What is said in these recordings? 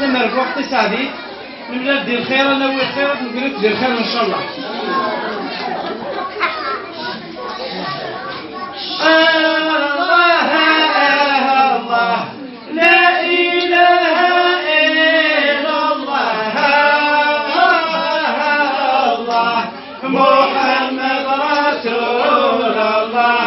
تمر في وقت سعدي نبدا دير خير انا ويا خير نقول دير خير ان شاء الله. الله الله لا اله الا الله الله محمد رسول الله.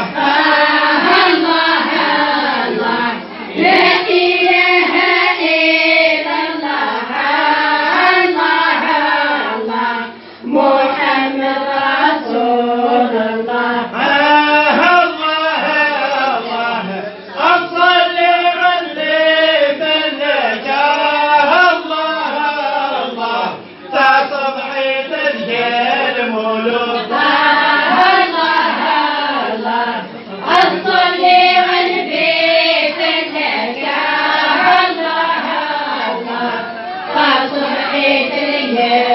Yeah.